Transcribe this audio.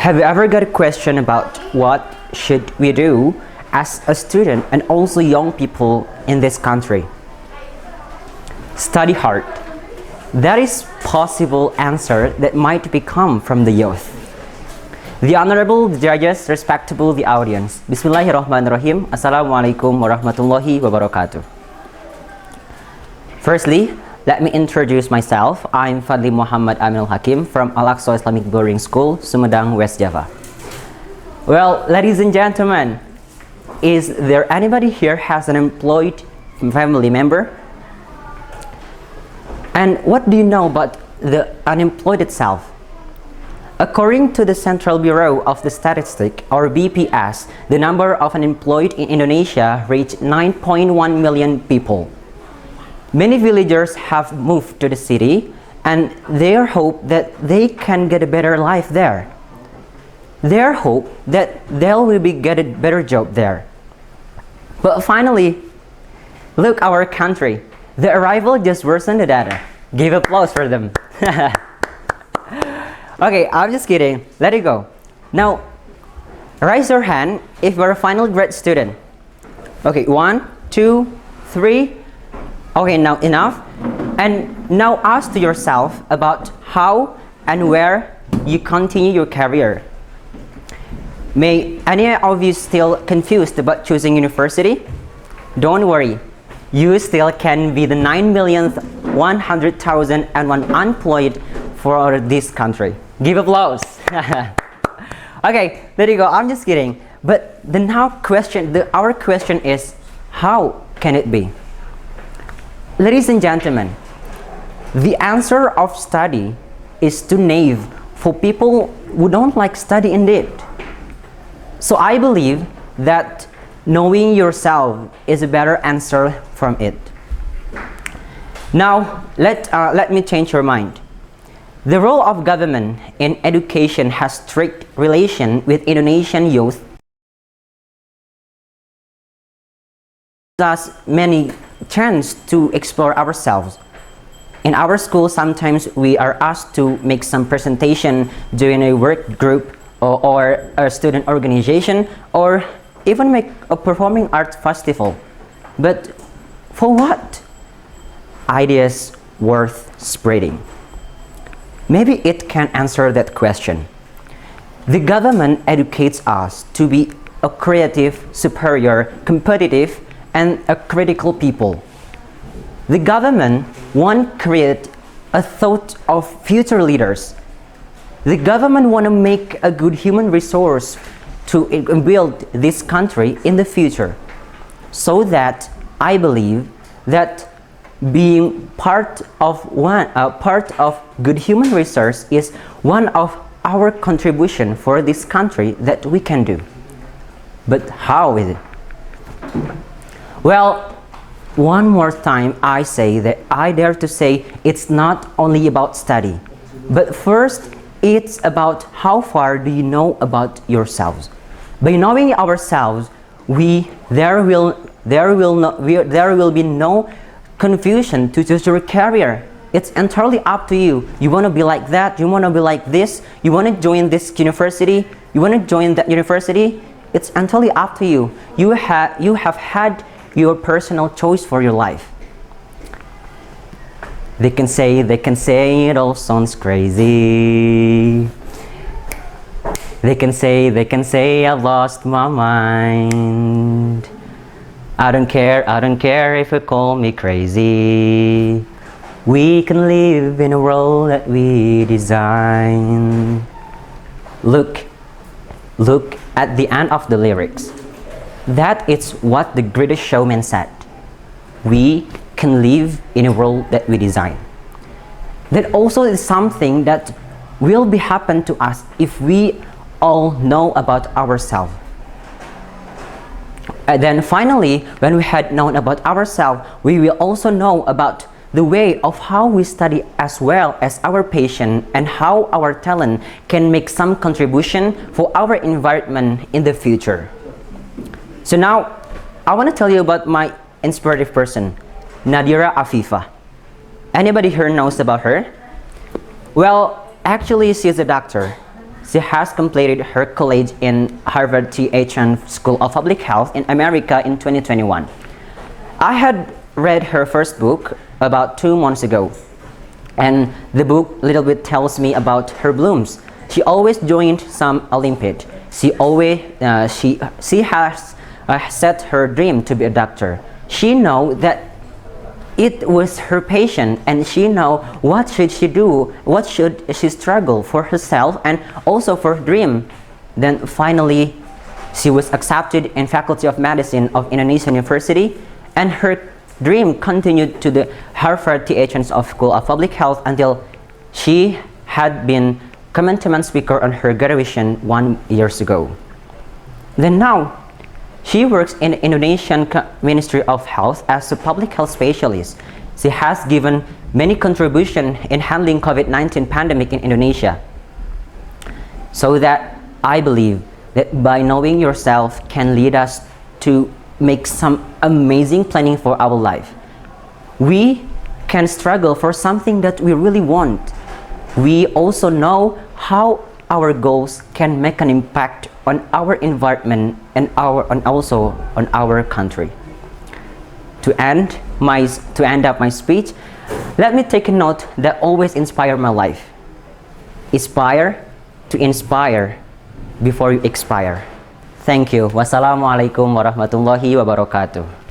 Have you ever got a question about what should we do as a student and also young people in this country? Study hard. That is possible answer that might become from the youth. The honorable judges, respectable the audience. Bismillahirrahmanirrahim. Assalamualaikum warahmatullahi wabarakatuh. Firstly, let me introduce myself. I'm Fadli Muhammad Aminul Hakim from Al-Aqshagraphy Islamic Boarding School, Sumedang, West Java. Well, ladies and gentlemen, is there anybody here has an employed family member? And what do you know about the unemployed itself? According to the Central Bureau of the Statistics, or BPS, the number of unemployed in Indonesia reached 9.1 million people. Many villagers have moved to the city and their hope that they can get a better life there. Their hope that they will get a better job there. But finally, look our country. The arrival just worsened the data. Give applause for them. Okay, I'm just kidding. Let it go. Now, raise your hand if you're a final grade student. Okay, 1, 2, 3. Okay, now enough. And now ask to yourself about how and where you continue your career. May any of you still confused about choosing university? Don't worry. You still can be the 9,100,001 unemployed for this country. Give applause. Okay, there you go. I'm just kidding. But the our question is, how can it be? Ladies and gentlemen, the answer of study is too naive for people who don't like study indeed. So I believe that knowing yourself is a better answer from it. Now, let me change your mind. The role of government in education has strict relation with Indonesian youth. Thus, many chance to explore ourselves. In our school, sometimes we are asked to make some presentation during a work group or a student organization, or even make a performing arts festival. But for what? Ideas worth spreading. Maybe it can answer that question. The government educates us to be a creative, superior, competitive, and a critical people. The government wants to create a thought of future leaders. The government wants to make a good human resource to build this country in the future. So that I believe that being part of good human resource is one of our contribution for this country that we can do. But how is it? Well, one more time I say that I dare to say it's not only about study, but first it's about how far do you know about yourselves. By knowing ourselves, there will be no confusion to choose your career. It's entirely up to you. You want to be like that, you want to be like this, you want to join this university, you want to join that university. It's entirely up to you. You have had your personal choice for your life. They can say it all sounds crazy. They can say I've lost my mind. I don't care if you call me crazy. We can live in a world that we design. Look at the end of the lyrics. That is what the greatest showman said. We can live in a world that we design. That also is something that will be happen to us if we all know about ourselves. And then finally, when we had known about ourselves, we will also know about the way of how we study as well as our passion and how our talent can make some contribution for our environment in the future. So now, I want to tell you about my inspirative person, Nadira Afifa. Anybody here knows about her? Well, actually, she's a doctor. she has completed her college in Harvard T.H. School of Public Health in America in 2021. I had read her first book about 2 months ago, and the book little bit tells me about her blooms. She always joined some Olympiad. She has set her dream to be a doctor. She know that it was her passion, and she know what should she do, what should she struggle for herself and also for her dream. Then finally, she was accepted in Faculty of Medicine of Indonesian University, and her dream continued to the Harvard T.H. School of Public Health until she had been commencement speaker on her graduation 1 year ago. Then now, she works in the Indonesian Ministry of Health as a public health specialist. She has given many contributions in handling COVID-19 pandemic in Indonesia. So that I believe that by knowing yourself can lead us to make some amazing planning for our life. We can struggle for something that we really want. We also know how our goals can make an impact on our environment and also on our country. To end up my speech, let me take a note that always inspire my life. Aspire to inspire before you expire. Thank you. Wassalamualaikum warahmatullahi wabarakatuh.